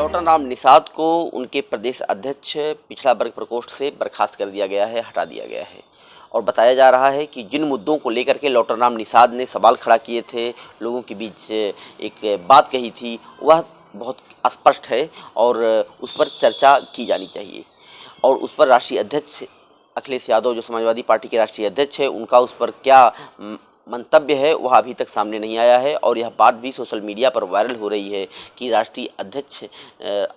लौटन राम निषाद को उनके प्रदेश अध्यक्ष पिछड़ा वर्ग प्रकोष्ठ से बर्खास्त कर दिया गया है, हटा दिया गया है। और बताया जा रहा है कि जिन मुद्दों को लेकर के लौटन राम निषाद ने सवाल खड़ा किए थे, लोगों के बीच एक बात कही थी, वह बहुत स्पष्ट है और उस पर चर्चा की जानी चाहिए। और उस पर राष्ट्रीय अध्यक्ष अखिलेश यादव, जो समाजवादी पार्टी के राष्ट्रीय अध्यक्ष है, उनका उस पर क्या मंतव्य है वह अभी तक सामने नहीं आया है। और यह बात भी सोशल मीडिया पर वायरल हो रही है कि राष्ट्रीय अध्यक्ष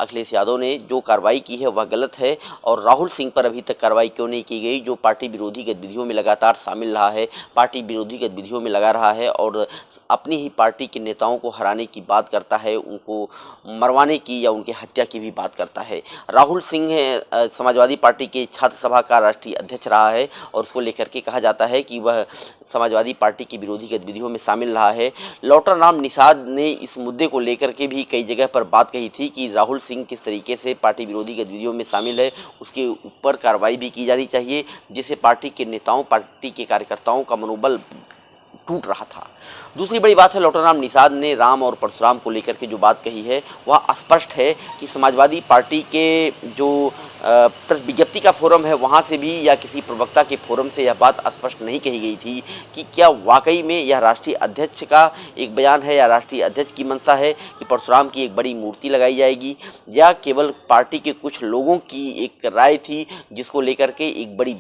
अखिलेश यादव ने जो कार्रवाई की है वह गलत है और राहुल सिंह पर अभी तक कार्रवाई क्यों नहीं की गई, जो पार्टी विरोधी गतिविधियों में लगातार शामिल रहा है, पार्टी विरोधी गतिविधियों में लगा रहा है और अपनी ही पार्टी के नेताओं को हराने की बात करता है, उनको मरवाने की या उनकी हत्या की भी बात करता है। राहुल सिंह समाजवादी पार्टी के छात्र सभा का राष्ट्रीय अध्यक्ष रहा है और उसको लेकर के कहा जाता है कि वह समाजवादी पार्टी की विरोधी गतिविधियों में शामिल रहा है। लौटन राम निषाद ने इस मुद्दे को लेकर के भी कई जगह पर बात कही थी कि राहुल सिंह किस तरीके से पार्टी विरोधी गतिविधियों में शामिल है, उसके ऊपर कार्रवाई भी की जानी चाहिए, जिससे पार्टी के नेताओं, पार्टी के कार्यकर्ताओं का मनोबल टूट रहा था। दूसरी बड़ी बात है, लौटन राम निषाद ने राम और परशुराम को लेकर के जो बात कही है वह स्पष्ट है कि समाजवादी पार्टी के जो प्रेस विज्ञप्ति का फोरम है वहाँ से भी या किसी प्रवक्ता के फोरम से यह बात स्पष्ट नहीं कही गई थी कि क्या वाकई में यह राष्ट्रीय अध्यक्ष का एक बयान है या राष्ट्रीय अध्यक्ष की मंशा है कि परशुराम की एक बड़ी मूर्ति लगाई जाएगी, या केवल पार्टी के कुछ लोगों की एक राय थी जिसको लेकर के एक बड़ी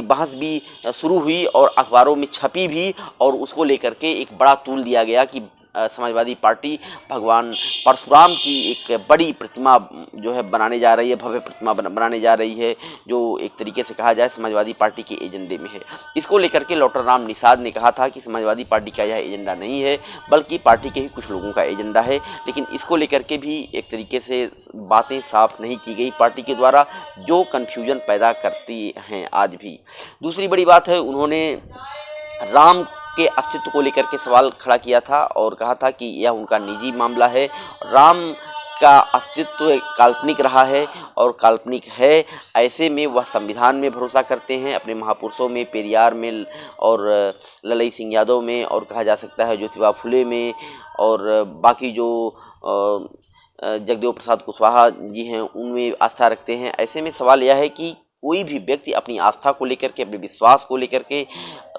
बहस भी शुरू हुई और अखबारों में छपी भी, और उसको लेकर के एक बड़ा तूल दिया गया कि समाजवादी पार्टी भगवान परशुराम की एक बड़ी प्रतिमा जो है बनाने जा रही है, भव्य प्रतिमा बनाने जा रही है, जो एक तरीके से कहा जाए समाजवादी पार्टी के एजेंडे में है। इसको लेकर के लौटन राम निषाद ने कहा था कि समाजवादी पार्टी का यह एजेंडा नहीं है बल्कि पार्टी के ही कुछ लोगों का एजेंडा है, लेकिन इसको लेकर के भी एक तरीके से बातें साफ नहीं की गई पार्टी के द्वारा, जो कन्फ्यूजन पैदा करती हैं आज भी। दूसरी बड़ी बात है, उन्होंने राम के अस्तित्व को लेकर के सवाल खड़ा किया था और कहा था कि यह उनका निजी मामला है। राम का अस्तित्व काल्पनिक रहा है और काल्पनिक है, ऐसे में वह संविधान में भरोसा करते हैं, अपने महापुरुषों में, पेरियार में और ललई सिंह यादव में, और कहा जा सकता है ज्योतिबा फुले में, और बाकी जो जगदेव प्रसाद कुशवाहा जी हैं उनमें आस्था रखते हैं। ऐसे में सवाल यह है कि कोई भी व्यक्ति अपनी आस्था को लेकर के, अपने विश्वास को लेकर के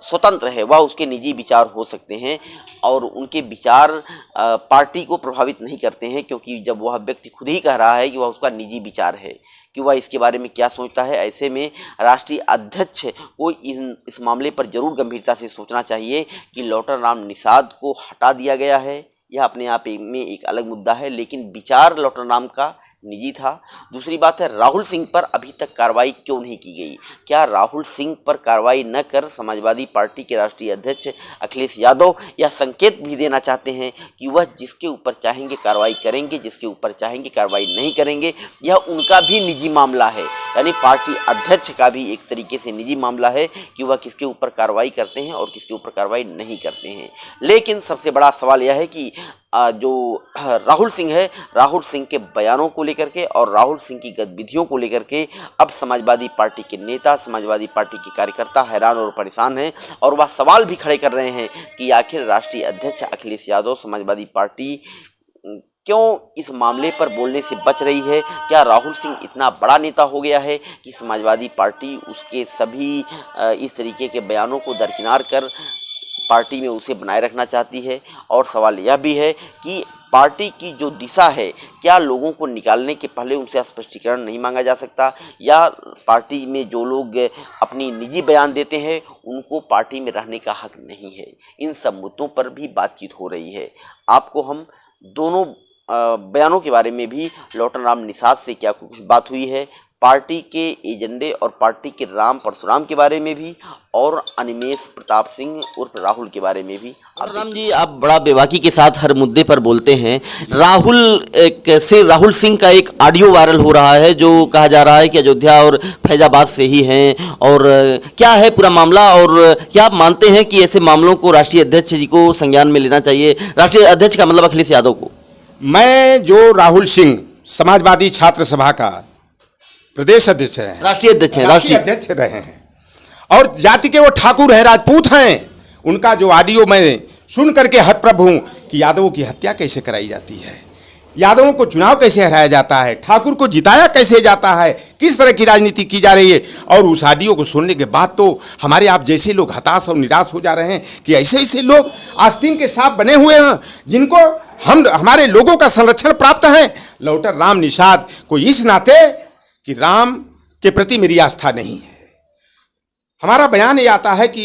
स्वतंत्र है, वह उसके निजी विचार हो सकते हैं और उनके विचार पार्टी को प्रभावित नहीं करते हैं, क्योंकि जब वह व्यक्ति खुद ही कह रहा है कि वह उसका निजी विचार है कि वह इसके बारे में क्या सोचता है। ऐसे में राष्ट्रीय अध्यक्ष को इस मामले पर जरूर गंभीरता से सोचना चाहिए कि लौटन राम निषाद को हटा दिया गया है, यह अपने आप में एक अलग मुद्दा है, लेकिन विचार लौटन राम का निजी था। दूसरी बात है, राहुल सिंह पर अभी तक कार्रवाई क्यों नहीं की गई? क्या राहुल सिंह पर कार्रवाई न कर समाजवादी पार्टी के राष्ट्रीय अध्यक्ष अखिलेश यादव यह संकेत भी देना चाहते हैं कि वह जिसके ऊपर चाहेंगे कार्रवाई करेंगे, जिसके ऊपर चाहेंगे कार्रवाई नहीं करेंगे? यह उनका भी निजी मामला है, यानी पार्टी अध्यक्ष का भी एक तरीके से निजी मामला है कि वह किसके ऊपर कार्रवाई करते हैं और किसके ऊपर कार्रवाई नहीं करते हैं। लेकिन सबसे बड़ा सवाल यह है कि जो राहुल सिंह है, राहुल सिंह के बयानों को लेकर के और राहुल सिंह की गतिविधियों को लेकर के अब समाजवादी पार्टी के नेता, समाजवादी पार्टी के कार्यकर्ता हैरान और परेशान हैं और वह सवाल भी खड़े कर रहे हैं कि आखिर राष्ट्रीय अध्यक्ष अखिलेश यादव, समाजवादी पार्टी क्यों इस मामले पर बोलने से बच रही है? क्या राहुल सिंह इतना बड़ा नेता हो गया है कि समाजवादी पार्टी उसके सभी इस तरीके के बयानों को दरकिनार कर पार्टी में उसे बनाए रखना चाहती है? और सवाल यह भी है कि पार्टी की जो दिशा है, क्या लोगों को निकालने के पहले उनसे स्पष्टीकरण नहीं मांगा जा सकता, या पार्टी में जो लोग अपनी निजी बयान देते हैं उनको पार्टी में रहने का हक नहीं है? इन सब मुद्दों पर भी बातचीत हो रही है। आपको हम दोनों बयानों के बारे में भी, लौटन राम निषाद से क्या कुछ बात हुई है, पार्टी के एजेंडे और पार्टी के राम परशुराम के बारे में भी, और अनिमेष प्रताप सिंह उर्फ राहुल के बारे में भी। राम जी, आप बड़ा बेबाकी के साथ हर मुद्दे पर बोलते हैं। राहुल सिंह का एक ऑडियो वायरल हो रहा है जो कहा जा रहा है कि अयोध्या और फैजाबाद से ही हैं, और क्या है पूरा मामला, और क्या आप मानते हैं कि ऐसे मामलों को राष्ट्रीय अध्यक्ष जी को संज्ञान में लेना चाहिए? राष्ट्रीय अध्यक्ष का मतलब अखिलेश यादव को। मैं जो राहुल सिंह समाजवादी छात्र सभा का प्रदेश अध्यक्ष रहे हैं, राष्ट्रीय अध्यक्ष रहे हैं, और जाति के वो ठाकुर हैं, राजपूत हैं, उनका जो ऑडियो मैं सुन करके हतप्रभ हूं कि यादवों की हत्या कैसे कराई जाती है। यादवों को चुनाव कैसे हराया जाता है, ठाकुर को जिताया कैसे जाता है, किस तरह की राजनीति की जा रही है। और उस ऑडियो को सुनने के बाद तो हमारे आप जैसे लोग हताश और निराश हो जा रहे हैं कि ऐसे ऐसे लोग आस्तीन के सांप बने हुए हैं जिनको हमारे लोगों का संरक्षण प्राप्त है। लौटर राम निषाद को इस नाते कि राम के प्रति मेरी आस्था नहीं है। हमारा बयान ये आता है कि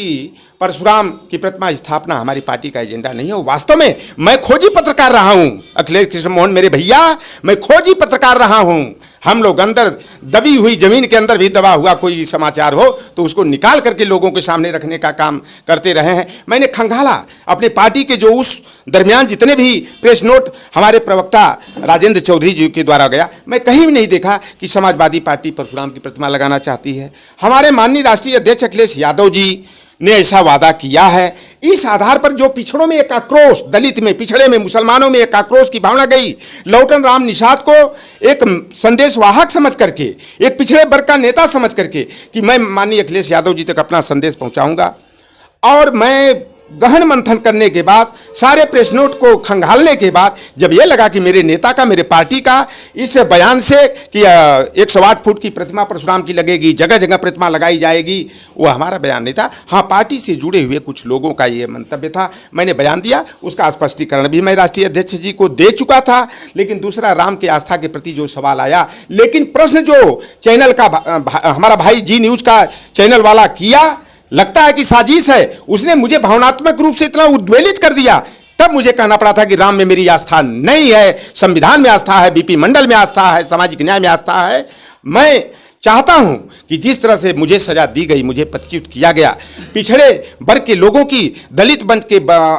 परशुराम की प्रतिमा स्थापना हमारी पार्टी का एजेंडा नहीं है। वास्तव में मैं खोजी पत्रकार रहा हूं, अखिलेश कृष्ण मोहन मेरे भैया, मैं खोजी पत्रकार रहा हूं। हम लोग अंदर दबी हुई जमीन के अंदर भी दबा हुआ कोई समाचार हो तो उसको निकाल करके लोगों के सामने रखने का काम करते रहे हैं। मैंने खंगाला अपने पार्टी के जो उस दरमियान जितने भी प्रेस नोट हमारे प्रवक्ता राजेंद्र चौधरी जी के द्वारा गया, मैं कहीं भी नहीं देखा कि समाजवादी पार्टी परशुराम की प्रतिमा लगाना चाहती है। हमारे माननीय राष्ट्रीय अध्यक्ष अखिलेश यादव जी ने ऐसा वादा किया है। इस आधार पर जो पिछड़ों में एक आक्रोश, दलित में, पिछड़े में, मुसलमानों में एक आक्रोश की भावना गई, लौटन राम निषाद को एक संदेशवाहक समझ करके, एक पिछड़े वर्ग का नेता समझ करके कि मैं माननीय अखिलेश यादव जी तक अपना संदेश पहुंचाऊंगा। और मैं गहन मंथन करने के बाद, सारे प्रेस नोट को खंगालने के बाद जब ये लगा कि मेरे नेता का, मेरे पार्टी का इस बयान से कि 108 फुट की प्रतिमा परशुराम की लगेगी, जगह जगह प्रतिमा लगाई जाएगी, वो हमारा बयान नहीं था। हाँ, पार्टी से जुड़े हुए कुछ लोगों का ये मंतव्य था। मैंने बयान दिया, उसका स्पष्टीकरण भी मैं राष्ट्रीय अध्यक्ष जी को दे चुका था। लेकिन दूसरा, राम के आस्था के प्रति जो सवाल आया, लेकिन प्रश्न जो चैनल का हमारा भाई जी न्यूज का चैनल वाला किया, लगता है कि साजिश है, उसने मुझे भावनात्मक रूप से इतना उद्वेलित कर दिया। तब मुझे कहना पड़ा था कि राम में मेरी आस्था नहीं है, संविधान में आस्था है, बीपी मंडल में आस्था है, सामाजिक न्याय में आस्था है। मैं चाहता हूं कि जिस तरह से मुझे सजा दी गई, मुझे पदच्युत किया गया, पिछड़े वर्ग के लोगों की, दलित वर्ग के,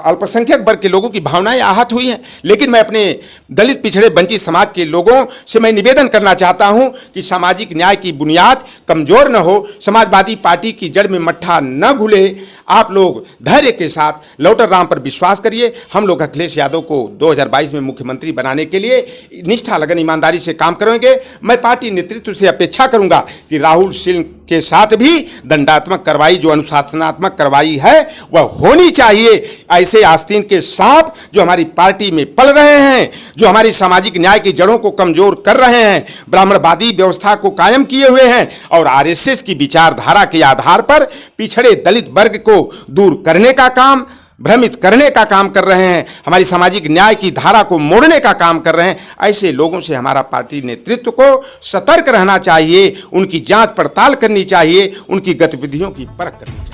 अल्पसंख्यक वर्ग के लोगों की भावनाएं आहत हुई हैं। लेकिन मैं अपने दलित, पिछड़े, वंचित समाज के लोगों से मैं निवेदन करना चाहता हूं कि सामाजिक न्याय की बुनियाद कमजोर न हो, समाजवादी पार्टी की जड़ में मट्ठा न घुले। आप लोग धैर्य के साथ लौटर राम पर विश्वास करिए। हम लोग अखिलेश यादव को 2022 में मुख्यमंत्री बनाने के लिए निष्ठा, लगन, ईमानदारी से काम करेंगे। मैं पार्टी नेतृत्व से अपेक्षा करूंगा कि राहुल सिंह के साथ भी दंडात्मक कार्रवाई, जो अनुशासनात्मक कार्रवाई है, वह होनी चाहिए। ऐसे आस्तीन के सांप जो हमारी पार्टी में पल रहे हैं, जो हमारी सामाजिक न्याय की जड़ों को कमजोर कर रहे हैं, ब्राह्मणवादी व्यवस्था को कायम किए हुए हैं और आरएसएस की विचारधारा के आधार पर पिछड़े दलित वर्ग को दूर करने का काम, भ्रमित करने का काम कर रहे हैं, हमारी सामाजिक न्याय की धारा को मोड़ने का काम कर रहे हैं। ऐसे लोगों से हमारा पार्टी नेतृत्व को सतर्क रहना चाहिए, उनकी जांच पड़ताल करनी चाहिए, उनकी गतिविधियों की परख करनी चाहिए।